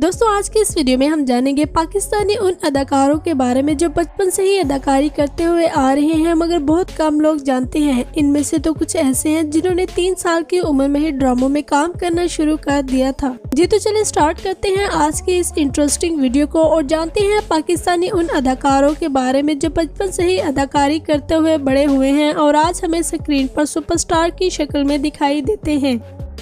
दोस्तों आज की इस वीडियो में हम जानेंगे पाकिस्तानी उन अदाकारों के बारे में जो बचपन से ही अदाकारी करते हुए आ रहे हैं मगर बहुत कम लोग जानते हैं। इनमें से तो कुछ ऐसे हैं जिन्होंने 3 साल की उम्र में ही ड्रामों में काम करना शुरू कर दिया था। जी तो चलिए स्टार्ट करते हैं आज की इस इंटरेस्टिंग वीडियो को और जानते हैं पाकिस्तानी उन अदाकारों के बारे में जो बचपन से ही अदाकारी करते हुए बड़े हुए हैं और आज हमें स्क्रीन पर सुपरस्टार की शक्ल में दिखाई देते हैं।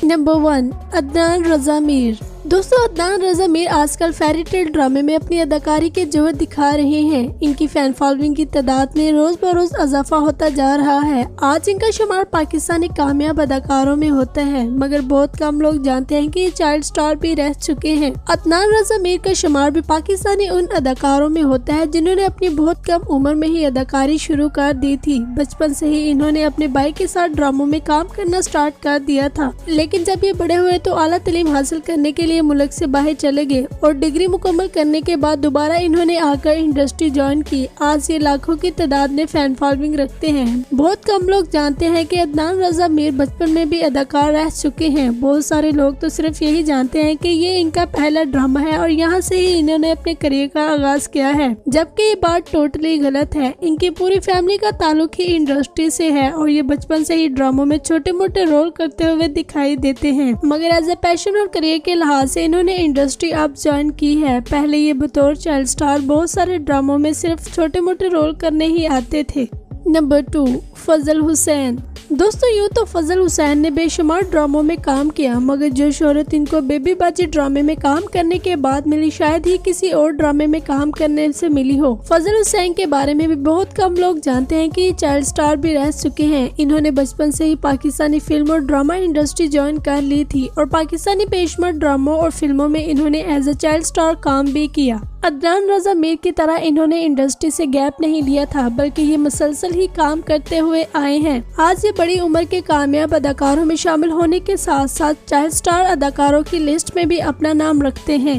नंबर 1, अदनान रजा मीर। दोस्तों अदनान रजा मीर आजकल फेरी टेल ड्रामे में अपनी अदाकारी के जोहर दिखा रहे हैं। इनकी फैन फॉलोइंग की तादाद में रोज बरोज इजाफा होता जा रहा है। आज इनका शुमार पाकिस्तानी कामयाब अदाकारों में होता है मगर बहुत कम लोग जानते हैं कि ये चाइल्ड स्टार भी रह चुके हैं। अदनान रजा मीर का शुमार भी पाकिस्तानी उन अदाकारों में होता है जिन्होंने अपनी बहुत कम उम्र में ही अदाकारी शुरू कर दी थी। बचपन से ही इन्होंने अपने भाई के साथ ड्रामों में काम करना स्टार्ट कर दिया था, लेकिन जब ये बड़े हुए तो आला तालीम हासिल करने के लिए मुल्क से बाहर चले गए और डिग्री मुकम्मल करने के बाद दोबारा इन्होंने आकर इंडस्ट्री ज्वाइन की। आज ये लाखों की तादाद में फैन फॉलोइंग रखते हैं। बहुत कम लोग जानते हैं कि अदनान रजा मीर बचपन में भी अदाकार रह चुके हैं। बहुत सारे लोग तो सिर्फ यही जानते हैं कि ये इनका पहला ड्रामा है और यहाँ से ही इन्होंने अपने करियर का आगाज किया है, जबकि ये बात टोटली गलत है। इनकी पूरी फैमिली का ताल्लुक ही इंडस्ट्री से है और ये बचपन से ही ड्रामों में छोटे मोटे रोल करते हुए दिखाई देते हैं मगर एज ए पैशन और करियर के लिहाज से इन्होंने इंडस्ट्री अब ज्वाइन की है। पहले ये बतौर चाइल्ड स्टार बहुत सारे ड्रामों में सिर्फ छोटे मोटे रोल करने ही आते थे। नंबर 2, फजल हुसैन। दोस्तों यूँ तो फजल हुसैन ने बेशुमार ड्रामों में काम किया मगर जो शोहरत इनको बेबी बाजी ड्रामे में काम करने के बाद मिली शायद ही किसी और ड्रामे में काम करने से मिली हो। फजल हुसैन के बारे में भी बहुत कम लोग जानते हैं कि ये चाइल्ड स्टार भी रह चुके हैं। इन्होंने बचपन से ही पाकिस्तानी फिल्म और ड्रामा इंडस्ट्री ज्वाइन कर ली थी और पाकिस्तानी बेशुमार ड्रामों और फिल्मों में इन्होंने एज ए चाइल्ड स्टार काम भी किया। अदनान रजा मीर की तरह इन्होंने इंडस्ट्री से गैप नहीं लिया था बल्कि ये मुसलसल ही काम करते हुए आए हैं। आज ये बड़ी उम्र के कामयाब अदाकारों में शामिल होने के साथ साथ चाइल्ड स्टार अदाकारों की लिस्ट में भी अपना नाम रखते हैं।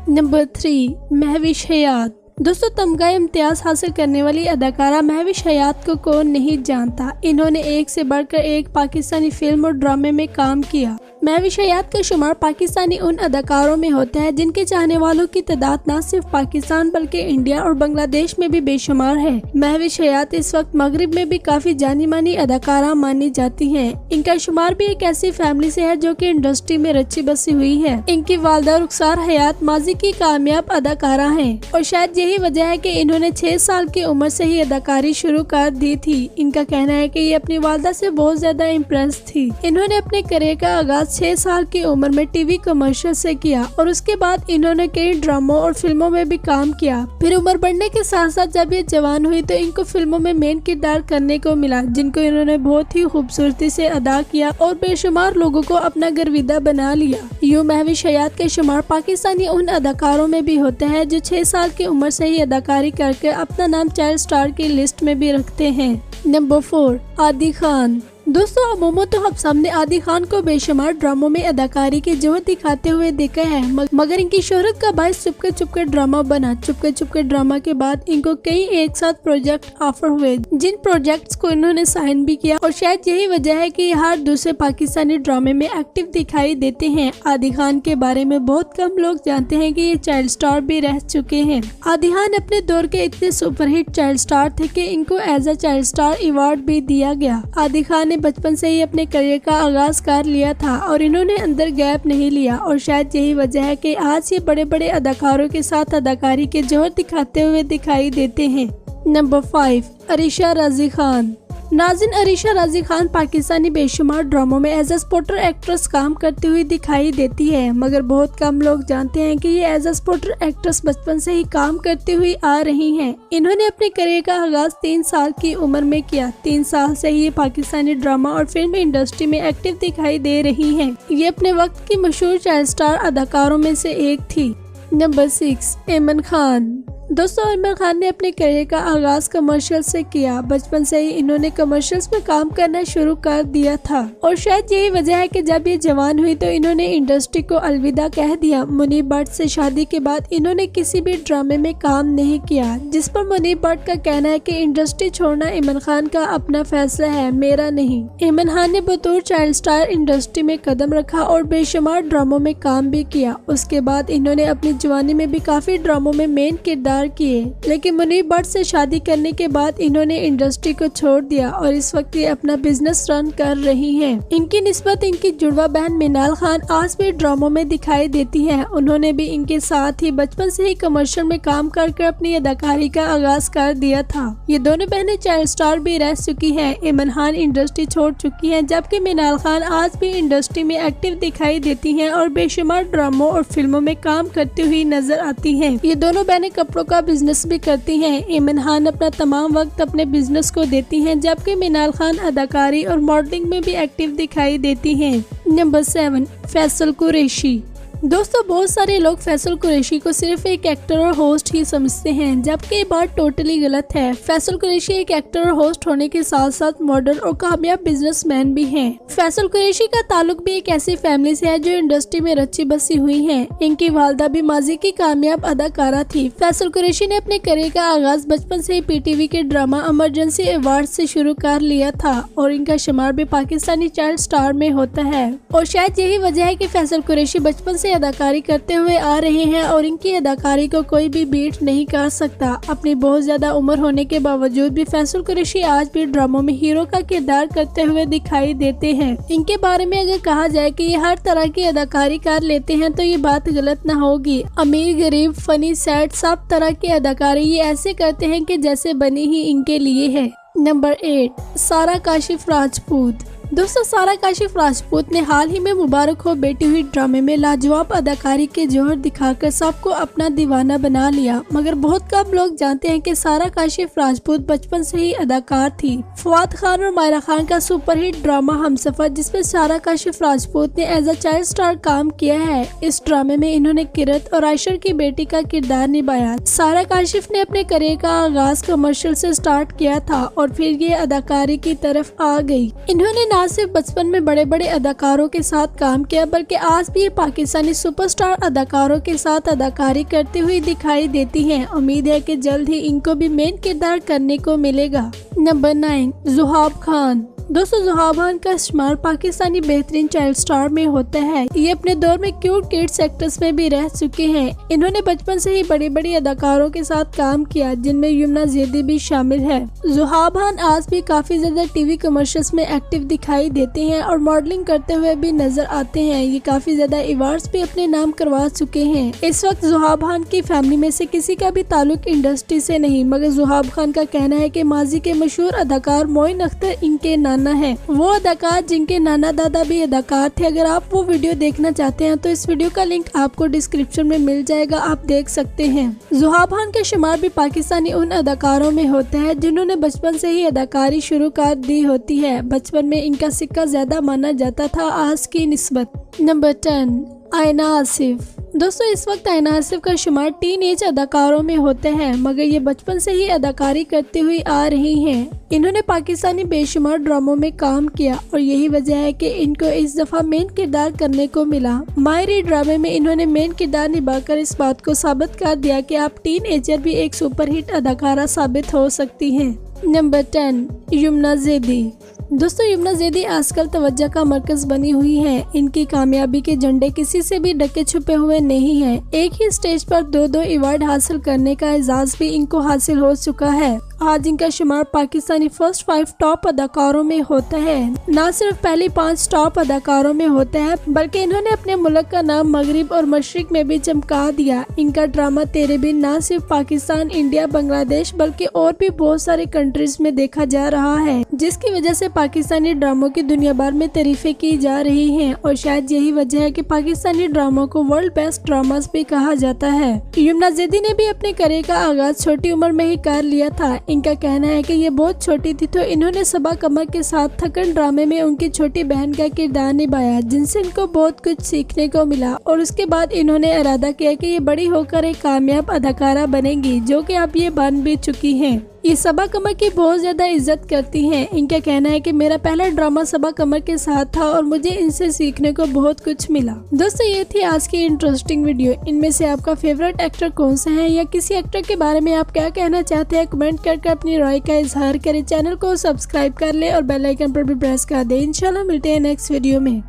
नंबर 3, महविश हयात। दोस्तों तमगा इम्तियाज हासिल करने वाली अदाकारा महविश हयात को कौन नहीं जानता। इन्होंने एक से बढ़कर एक पाकिस्तानी फिल्म और ड्रामे में काम किया। महविश हयात का शुमार पाकिस्तानी उन अदाकारों में होता है जिनके चाहने वालों की तादाद न सिर्फ पाकिस्तान बल्कि इंडिया और बांग्लादेश में भी बेशुमार है। महविश हयात इस वक्त मगरिब में भी काफी जानी मानी अदाकारा मानी जाती हैं। इनका शुमार भी एक ऐसी फैमिली से है जो कि इंडस्ट्री में रची बसी हुई है। इनकी वालदा रुखसार हयात माजी की कामयाब अदाकारा है और शायद यही वजह है कि इन्होंने 6 साल की उम्र से ही अदाकारी शुरू कर दी थी। इनका कहना है कि ये अपनी वालदा से बहुत ज्यादा इम्प्रेस थी। इन्होंने अपने करियर का आगाज 6 साल की उम्र में टीवी कमर्शियल से किया और उसके बाद इन्होंने कई ड्रामों और फिल्मों में भी काम किया। फिर उम्र बढ़ने के साथ साथ जब ये जवान हुई तो इनको फिल्मों में मेन किरदार करने को मिला जिनको इन्होंने बहुत ही खूबसूरती से अदा किया और बेशुमार लोगों को अपना गर्विदा बना लिया। यूँ महविश हयात के शुमार पाकिस्तानी उन अदाकारों में भी होते हैं जो 6 साल की उम्र से ही अदाकारी करके अपना नाम चाइल्ड स्टार की लिस्ट में भी रखते हैं। नंबर 4, आदि खान। दोस्तों अमूमन तो हम सामने आदि खान को बेशुमार ड्रामों में अदाकारी के जोहर दिखाते हुए देखा है मगर इनकी शोहरत का बायस चुपके ड्रामा बना। चुपके ड्रामा के बाद इनको कई एक साथ प्रोजेक्ट ऑफर हुए जिन प्रोजेक्ट्स को इन्होंने साइन भी किया और शायद यही वजह है कि हर दूसरे पाकिस्तानी ड्रामे में एक्टिव दिखाई देते हैं। आदि खान के बारे में बहुत कम लोग जानते हैं कि ये चाइल्ड स्टार भी रह चुके हैं। आदि खान अपने दौर के इतने सुपरहिट चाइल्ड स्टार थे कि इनको as a child star award भी दिया गया। आदि खान बचपन से ही अपने करियर का आगाज कर लिया था और इन्होंने अंदर गैप नहीं लिया और शायद यही वजह है कि आज ये बड़े बड़े अदाकारों के साथ अदाकारी के जोहर दिखाते हुए दिखाई देते हैं। नंबर 5, अरीशा रजी खान। नाज़रीन अरीशा रजी खान पाकिस्तानी बेशुमार ड्रामों में एज ए स्पोर्टर एक्ट्रेस काम करती हुई दिखाई देती है मगर बहुत कम लोग जानते हैं कि ये एज ए स्पोर्टर एक्ट्रेस बचपन से ही काम करती हुई आ रही हैं। इन्होंने अपने करियर का आगाज 3 साल की उम्र में किया। 3 साल से ही ये पाकिस्तानी ड्रामा और फिल्म इंडस्ट्री में एक्टिव दिखाई दे रही हैं। ये अपने वक्त की मशहूर चाइल्ड स्टार अदाकारों में से एक थी। नंबर 6, ऐमन खान। दोस्तों इमरान खान ने अपने करियर का आगाज कमर्शियल से किया। बचपन से ही इन्होंने कमर्शियल्स में काम करना शुरू कर दिया था और शायद यही वजह है कि जब ये जवान हुई तो इन्होंने इंडस्ट्री को अलविदा कह दिया। मुनीब भट्ट से शादी के बाद इन्होंने किसी भी ड्रामे में काम नहीं किया, जिस पर मुनीब भट्ट का कहना है कि इंडस्ट्री छोड़ना इमरान खान का अपना फैसला है, मेरा नहीं। इमरान खान ने बतौर चाइल्ड स्टार इंडस्ट्री में कदम रखा और बेशुमार ड्रामों में काम भी किया। उसके बाद इन्होंने अपनी जवानी में भी काफी ड्रामों में मेन किरदार किए, लेकिन मुनीब भट्ट से शादी करने के बाद इन्होंने इंडस्ट्री को छोड़ दिया और इस वक्त ये अपना बिजनेस रन कर रही हैं। इनकी निस्बत इनकी जुड़वा बहन मिनाल खान आज भी ड्रामों में दिखाई देती है। उन्होंने भी इनके साथ ही बचपन से ही कमर्शियल में काम कर अपनी अदाकारी का आगाज कर दिया था। ये दोनों बहनें चाइल्ड स्टार भी रह चुकी है। इमरान खान इंडस्ट्री छोड़ चुकी है, जबकि मिनाल खान आज भी इंडस्ट्री में एक्टिव दिखाई देती है और बेशुमार ड्रामों और फिल्मों में काम करती हुई नजर आती है। ये दोनों बहनें कपड़ों का बिजनेस भी करती हैं। इमरान खान अपना तमाम वक्त अपने बिजनेस को देती हैं, जबकि मिनाल खान अदाकारी और मॉडलिंग में भी एक्टिव दिखाई देती हैं। नंबर 7, फैसल कुरैशी। दोस्तों बहुत सारे लोग फैसल कुरैशी को सिर्फ एक एक्टर और होस्ट ही समझते हैं, जबकि ये बात टोटली गलत है। फैसल कुरैशी एक एक्टर और होस्ट होने के साथ साथ मॉडल और कामयाब बिजनेसमैन भी हैं। फैसल कुरैशी का ताल्लुक भी एक ऐसी फैमिली से है जो इंडस्ट्री में रची बसी हुई है। इनकी वालदा भी माजी की कामयाब अदाकारा थी। फैसल कुरैशी ने अपने करियर का आगाज बचपन से ही पीटीवी के ड्रामा इमरजेंसी अवार्ड से शुरू कर लिया था और इनका शुमार भी पाकिस्तानी चाइल्ड स्टार में होता है। और शायद यही वजह है कि फैसल कुरैशी बचपन से अदाकारी करते हुए आ रहे हैं और इनकी अदाकारी को कोई भी बीट नहीं कर सकता। अपनी बहुत ज्यादा उम्र होने के बावजूद भी फैसल कुरैशी आज भी ड्रामों में हीरो का किरदार करते हुए दिखाई देते हैं। इनके बारे में अगर कहा जाए कि ये हर तरह की अदाकारी कर लेते हैं तो ये बात गलत ना होगी। अमीर, गरीब, फनी, सैड, सब तरह की अदाकारी ये ऐसे करते हैं कि जैसे बनी ही इनके लिए है। नंबर 8, सारा काशिफ राजपूत। दोस्तों सारा काशिफ राजपूत ने हाल ही में मुबारक हो बेटी हुई ड्रामे में लाजवाब अदाकारी के जोहर दिखाकर सबको अपना दीवाना बना लिया, मगर बहुत कम लोग जानते हैं कि सारा काशिफ राजपूत बचपन से ही अदाकार थी। फवाद खान और मायरा खान का सुपरहिट ड्रामा हमसफर, जिसमें सारा काशिफ राजपूत ने एज अ चाइल्ड स्टार काम किया है। इस ड्रामे में इन्होंने किरत और आयशर की बेटी का किरदार निभाया। सारा काशिफ ने अपने करियर का आगाज कमर्शियल से स्टार्ट किया था और फिर ये अदाकारी की तरफ आ गई। इन्होंने न सिर्फ बचपन में बड़े बड़े अदाकारों के साथ काम किया, बल्कि आज भी ये पाकिस्तानी सुपरस्टार अदाकारों के साथ अदाकारी करती हुई दिखाई देती हैं। उम्मीद है कि जल्द ही इनको भी मेन किरदार करने को मिलेगा। नंबर 9, ज़ुहाब खान। दोस्तों ज़ुहाब खान का शुमार पाकिस्तानी बेहतरीन चाइल्ड स्टार में होता है। ये अपने दौर में क्यूट किड्स एक्टर्स में भी रह चुके हैं। इन्होंने बचपन से ही बड़ी बड़ी अदाकारों के साथ काम किया, जिनमें यमुना ज़ैदी भी शामिल है। ज़ुहाब खान आज भी काफी ज्यादा टीवी कमर्शियल्स में एक्टिव दिखाई देते हैं और मॉडलिंग करते हुए भी नजर आते हैं। ये काफी ज्यादा अवार्ड्स भी अपने नाम करवा चुके हैं। इस वक्त ज़ुहाब खान की फैमिली में से किसी का भी ताल्लुक इंडस्ट्री से नहीं, मगर ज़ुहाब खान का कहना है कि माजी के मशहूर अदाकार मोइन अख्तर इनके नाना है। वो अदाकार जिनके नाना दादा भी अदाकार थे। अगर आप वो वीडियो देखना चाहते हैं तो इस वीडियो का लिंक आपको डिस्क्रिप्शन में मिल जाएगा, आप देख सकते हैं। ज़ुहाब खान का शुमार भी पाकिस्तानी उन अदाकारों में होता है जिन्होंने बचपन से ही अदाकारी शुरू कर दी होती है। बचपन में इनका सिक्का ज्यादा माना जाता था आज की निस्बत। नंबर 10, आयना आसिफ। दोस्तों इस वक्त आयना आसिफ का शुमार टीन एज अदाकारों में होता है, मगर ये बचपन से ही अदाकारी करती हुई आ रही हैं। इन्होंने पाकिस्तानी बेशुमार ड्रामों में काम किया और यही वजह है कि इनको इस दफा मेन किरदार करने को मिला। मायरी ड्रामे में इन्होंने मेन किरदार निभाकर इस बात को साबित कर दिया कि आप टीन एजर भी एक सुपरहिट अदाकारा साबित हो सकती हैं। नंबर 10, यमुना ज़ैदी। दोस्तों यमुना ज़ैदी आजकल तवज्जो का मरकज बनी हुई है। इनकी कामयाबी के झंडे किसी से भी ढके छुपे हुए नहीं हैं। एक ही स्टेज पर दो अवार्ड हासिल करने का एजाज भी इनको हासिल हो चुका है। आज इनका शुमार पाकिस्तानी फर्स्ट 5 टॉप अदाकारों में होता है। न सिर्फ पहली 5 टॉप अदाकारों में होता है, बल्कि इन्होंने अपने मुल्क का नाम मगरिब और मशरिक में भी चमका दिया। इनका ड्रामा तेरे बिन न सिर्फ पाकिस्तान, इंडिया, बांग्लादेश बल्कि और भी बहुत सारे कंट्रीज में देखा जा रहा है। जिसकी वजह से पाकिस्तानी ड्रामों की दुनिया भर में तारीफें की जा रही हैं और शायद यही वजह है कि पाकिस्तानी ड्रामों को वर्ल्ड बेस्ट ड्रामास भी कहा जाता है। यमुना जैदी ने भी अपने करियर का आगाज छोटी उम्र में ही कर लिया था। इनका कहना है कि ये बहुत छोटी थी तो इन्होंने सबा कमर के साथ थकन ड्रामे में उनकी छोटी बहन का किरदार निभाया, जिनसे इनको बहुत कुछ सीखने को मिला और उसके बाद इन्होंने इरादा किया कि ये बड़ी होकर एक कामयाब अदाकारा बनेंगी, जो कि अब ये बन भी चुकी हैं। ये सबा कमर की बहुत ज्यादा इज्जत करती हैं। इनका कहना है कि मेरा पहला ड्रामा सबा कमर के साथ था और मुझे इनसे सीखने को बहुत कुछ मिला। दोस्तों, ये थी आज की इंटरेस्टिंग वीडियो। इनमें से आपका फेवरेट एक्टर कौन सा है या किसी एक्टर के बारे में आप क्या कहना चाहते हैं, कमेंट करके अपनी राय का इजहार करें। चैनल को सब्सक्राइब कर ले और बेल आइकन पर भी प्रेस कर दे। इंशाल्लाह मिलते हैं नेक्स्ट वीडियो में।